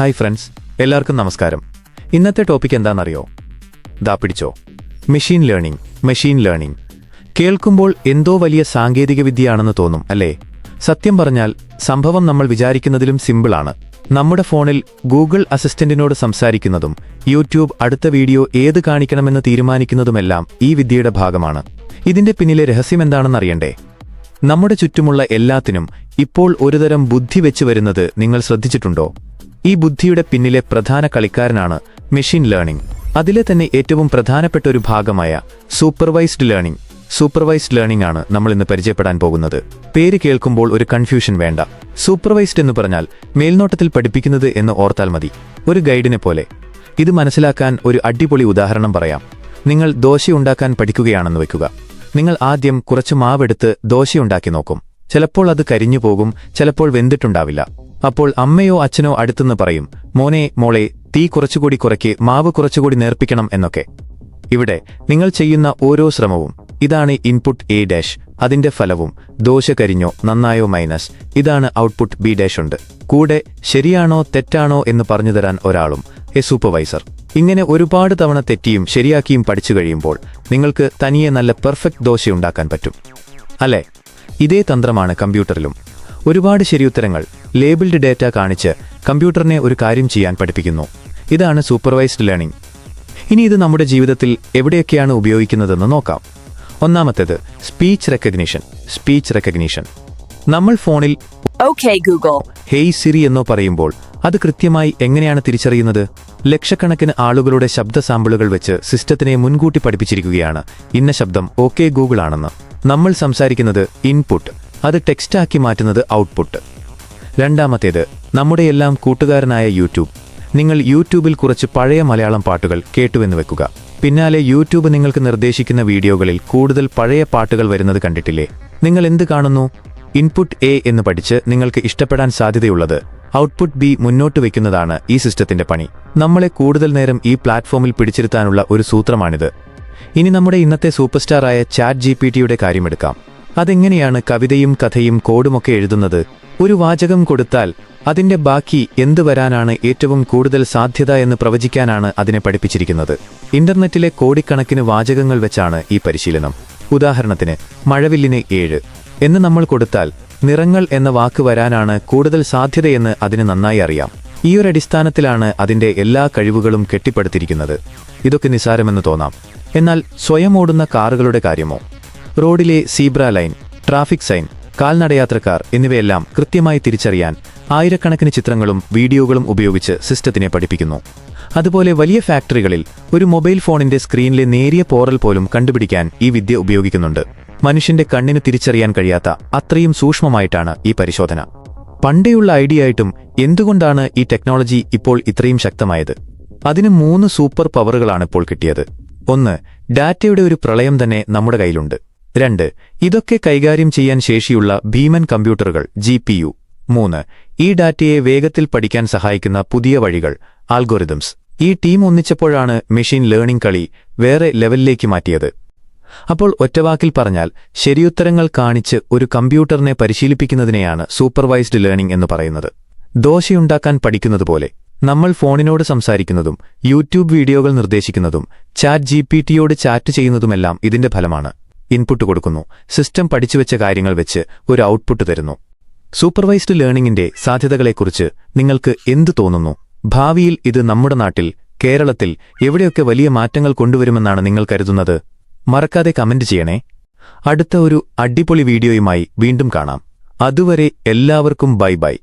Hi friends, എല്ലാവർക്കും നമസ്കാരം. ഇന്നത്തെ ടോപ്പിക് എന്താണെന്നറിയോ? ദാ പിടിച്ചോ, മെഷീൻ ലേണിംഗ്. കേൾക്കുമ്പോൾ എന്തോ വലിയ സാങ്കേതികവിദ്യയാണെന്ന് തോന്നും, അല്ലേ? സത്യം പറഞ്ഞാൽ സംഭവം നമ്മൾ വിചാരിക്കുന്നതിലും സിമ്പിളാണ്. നമ്മുടെ ഫോണിൽ ഗൂഗിൾ അസിസ്റ്റന്റിനോട് സംസാരിക്കുന്നതും യൂട്യൂബ് അടുത്ത വീഡിയോ ഏത് കാണിക്കണമെന്ന് തീരുമാനിക്കുന്നതുമെല്ലാം ഈ വിദ്യയുടെ ഭാഗമാണ്. ഇതിന്റെ പിന്നിലെ രഹസ്യമെന്താണെന്നറിയണ്ടേ? നമ്മുടെ ചുറ്റുമുള്ള എല്ലാത്തിനും ഇപ്പോൾ ഒരുതരം ബുദ്ധി വെച്ച് വരുന്നത് നിങ്ങൾ ശ്രദ്ധിച്ചിട്ടുണ്ടോ? ഈ ബുദ്ധിയുടെ പിന്നിലെ പ്രധാന കളിക്കാരനാണ് മെഷീൻ ലേണിംഗ്. അതിലെ തന്നെ ഏറ്റവും പ്രധാനപ്പെട്ട ഒരു ഭാഗമായ സൂപ്പർവൈസ്ഡ് ലേണിംഗ് ആണ് നമ്മൾ ഇന്ന് പരിചയപ്പെടാൻ പോകുന്നത്. പേര് കേൾക്കുമ്പോൾ ഒരു കൺഫ്യൂഷൻ വേണ്ട. സൂപ്പർവൈസ്ഡ് എന്ന് പറഞ്ഞാൽ മേൽനോട്ടത്തിൽ പഠിപ്പിക്കുന്നത് എന്ന് ഓർത്താൽ മതി, ഒരു ഗൈഡിനെ പോലെ. ഇത് മനസ്സിലാക്കാൻ ഒരു അടിപൊളി ഉദാഹരണം പറയാം. നിങ്ങൾ ദോശയുണ്ടാക്കാൻ പഠിക്കുകയാണെന്ന് വെക്കുക. നിങ്ങൾ ആദ്യം കുറച്ച് മാവെടുത്ത് ദോശയുണ്ടാക്കി നോക്കും. ചിലപ്പോൾ അത് കരിഞ്ഞു പോകും, ചിലപ്പോൾ വെന്തിട്ടുണ്ടാവില്ല. അപ്പോൾ അമ്മയോ അച്ഛനോ അടുത്തുനിന്ന് പറയും, മോളെ തീ കുറച്ചുകൂടി കുറയ്ക്ക്, മാവ് കുറച്ചുകൂടി നേർപ്പിക്കണം എന്നൊക്കെ. ഇവിടെ നിങ്ങൾ ചെയ്യുന്ന ഓരോ ശ്രമവും ഇതാണ് ഇൻപുട്ട് A', അതിന്റെ ഫലവും ദോശ കരിഞ്ഞോ നന്നായോ മൈനസ്, ഇതാണ് ഔട്ട്പുട്ട് B' ഉണ്ട്. കൂടെ ശരിയാണോ തെറ്റാണോ എന്ന് പറഞ്ഞുതരാൻ ഒരാളും, എ സൂപ്പർവൈസർ. ഇങ്ങനെ ഒരുപാട് തവണ തെറ്റിയും ശരിയാക്കിയും പഠിച്ചു കഴിയുമ്പോൾ നിങ്ങൾക്ക് തനിയെ നല്ല പെർഫെക്റ്റ് ദോശയുണ്ടാക്കാൻ പറ്റും, അല്ലേ? ഇതേ തന്ത്രമാണ് കമ്പ്യൂട്ടറിലും. ഒരുപാട് ശരിയുത്തരങ്ങൾ ലേബിൾഡ് ഡേറ്റ കാണിച്ച് കമ്പ്യൂട്ടറിനെ ഒരു കാര്യം ചെയ്യാൻ പഠിപ്പിക്കുന്നു. ഇതാണ് സൂപ്പർവൈസ്ഡ് ലേണിംഗ്. ഇനി ഇത് നമ്മുടെ ജീവിതത്തിൽ എവിടെയൊക്കെയാണ് ഉപയോഗിക്കുന്നതെന്ന് നോക്കാം. ഒന്നാമത്തേത് സ്പീച്ച് റെക്കഗ്നിഷൻ. നമ്മൾ ഫോണിൽ Okay, Google. ഹേയ് സിറി എന്നോ പറയുമ്പോൾ അത് കൃത്യമായി എങ്ങനെയാണ് തിരിച്ചറിയുന്നത്? ലക്ഷക്കണക്കിന് ആളുകളുടെ ശബ്ദ സാമ്പിളുകൾ വെച്ച് സിസ്റ്റത്തിനെ മുൻകൂട്ടി പഠിപ്പിച്ചിരിക്കുകയാണ് ഇന്ന ശബ്ദം ഓക്കെ ഗൂഗിൾ ആണെന്ന്. നമ്മൾ സംസാരിക്കുന്നത് ഇൻപുട്ട്, അത് ടെക്സ്റ്റാക്കി മാറ്റുന്നത് ഔട്ട്പുട്ട്. രണ്ടാമത്തേത് നമ്മുടെ എല്ലാം കൂട്ടുകാരനായ യൂട്യൂബ്. നിങ്ങൾ യൂട്യൂബിൽ കുറച്ച് പഴയ മലയാളം പാട്ടുകൾ കേട്ടുവെന്ന് വെക്കുക. പിന്നാലെ യൂട്യൂബ് നിങ്ങൾക്ക് നിർദ്ദേശിക്കുന്ന വീഡിയോകളിൽ കൂടുതൽ പഴയ പാട്ടുകൾ വരുന്നത് കണ്ടിട്ടില്ലേ? നിങ്ങൾ എന്ത് കാണുന്നു? ഇൻപുട്ട് A എന്ന് പഠിച്ച് നിങ്ങൾക്ക് ഇഷ്ടപ്പെടാൻ സാധ്യതയുള്ളത് ഔട്ട്പുട്ട് B മുന്നോട്ട് വയ്ക്കുന്നതാണ് ഈ സിസ്റ്റത്തിന്റെ പണി. നമ്മളെ കൂടുതൽ നേരം ഈ പ്ലാറ്റ്ഫോമിൽ പിടിച്ചിരുത്താനുള്ള ഒരു സൂത്രമാണിത്. ഇനി നമ്മുടെ ഇന്നത്തെ സൂപ്പർസ്റ്റാറായ ChatGPTയുടെ കാര്യമെടുക്കാം. അതെങ്ങനെയാണ് കവിതയും കഥയും കോഡുമൊക്കെ എഴുതുന്നത്? ഒരു വാചകം കൊടുത്താൽ അതിന്റെ ബാക്കി എന്ത് വരാനാണ് ഏറ്റവും കൂടുതൽ സാധ്യത എന്ന് പ്രവചിക്കാനാണ് അതിനെ പഠിപ്പിച്ചിരിക്കുന്നത്. ഇന്റർനെറ്റിലെ കോടിക്കണക്കിന് വാചകങ്ങൾ വെച്ചാണ് ഈ പരിശീലനം. ഉദാഹരണത്തിന് മഴവില്ലിന് 7 എന്ന് നമ്മൾ കൊടുത്താൽ നിറങ്ങൾ എന്ന വാക്ക് വരാനാണ് കൂടുതൽ സാധ്യതയെന്ന് അതിന് നന്നായി അറിയാം. ഈയൊരടിസ്ഥാനത്തിലാണ് അതിന്റെ എല്ലാ കഴിവുകളും കെട്ടിപ്പടുത്തിരിക്കുന്നത്. ഇതൊക്കെ നിസ്സാരമെന്ന് തോന്നാം. എന്നാൽ സ്വയം ഓടുന്ന കാറുകളുടെ കാര്യമോ? റോഡിലെ സീബ്ര ലൈൻ, ട്രാഫിക് സൈൻ, കാൽനടയാത്രക്കാർ എന്നിവയെല്ലാം കൃത്യമായി തിരിച്ചറിയാൻ ആയിരക്കണക്കിന് ചിത്രങ്ങളും വീഡിയോകളും ഉപയോഗിച്ച് സിസ്റ്റത്തിനെ പഠിപ്പിക്കുന്നു. അതുപോലെ വലിയ ഫാക്ടറികളിൽ ഒരു മൊബൈൽ ഫോണിന്റെ സ്ക്രീനിലെ നേരിയ പോറൽ പോലും കണ്ടുപിടിക്കാൻ ഈ വിദ്യ ഉപയോഗിക്കുന്നുണ്ട്. മനുഷ്യന്റെ കണ്ണിന് തിരിച്ചറിയാൻ കഴിയാത്ത അത്രയും സൂക്ഷ്മമായിട്ടാണ് ഈ പരിശോധന. പണ്ടേയുള്ള ഐഡിയയായിട്ടും എന്തുകൊണ്ടാണ് ഈ ടെക്നോളജി ഇപ്പോൾ ഇത്രയും ശക്തമായത്? അതിന് 3 സൂപ്പർ പവറുകളാണ് ഇപ്പോൾ കിട്ടിയത്. 1, ഡാറ്റയുടെ ഒരു പ്രളയം തന്നെ നമ്മുടെ കയ്യിലുണ്ട്. 2, ഇതൊക്കെ കൈകാര്യം ചെയ്യാൻ ശേഷിയുള്ള ഭീമൻ കമ്പ്യൂട്ടറുകൾ GPU. 3, ഈ ഡാറ്റയെ വേഗത്തിൽ പഠിക്കാൻ സഹായിക്കുന്ന പുതിയ വഴികൾ, ആൽഗോറിതംസ്. ഈ ടീം ഒന്നിച്ചപ്പോഴാണ് മെഷീൻ ലേണിംഗ് കളി വേറെ ലെവലിലേക്ക് മാറ്റിയത്. അപ്പോൾ ഒറ്റവാക്കിൽ പറഞ്ഞാൽ ശരിയുത്തരങ്ങൾ കാണിച്ച് ഒരു കമ്പ്യൂട്ടറിനെ പരിശീലിപ്പിക്കുന്നതിനെയാണ് സൂപ്പർവൈസ്ഡ് ലേണിംഗ് എന്ന് പറയുന്നത്. ദോശയുണ്ടാക്കാൻ പഠിക്കുന്നതുപോലെ നമ്മൾ ഫോണിനോട് സംസാരിക്കുന്നതും യൂട്യൂബ് വീഡിയോകൾ നിർദ്ദേശിക്കുന്നതും ChatGPTയോട് ചാറ്റ് ചെയ്യുന്നതുമെല്ലാം ഇതിന്റെ ഫലമാണ്. ഇൻപുട്ട് കൊടുക്കുന്നു, സിസ്റ്റം പഠിച്ചുവെച്ച കാര്യങ്ങൾ വെച്ച് ഒരു ഔട്ട്പുട്ട് തരുന്നു. സൂപ്പർവൈസ്ഡ് ലേണിംഗിന്റെ സാധ്യതകളെക്കുറിച്ച് നിങ്ങൾക്ക് എന്തു തോന്നുന്നു? ഭാവിയിൽ ഇത് നമ്മുടെ നാട്ടിൽ, കേരളത്തിൽ എവിടെയൊക്കെ വലിയ മാറ്റങ്ങൾ കൊണ്ടുവരുമെന്നാണ് നിങ്ങൾ കരുതുന്നത്? മറക്കാതെ കമന്റ് ചെയ്യണേ. അടുത്ത ഒരു അടിപൊളി വീഡിയോയുമായി വീണ്ടും കാണാം. അതുവരെ എല്ലാവർക്കും ബൈ.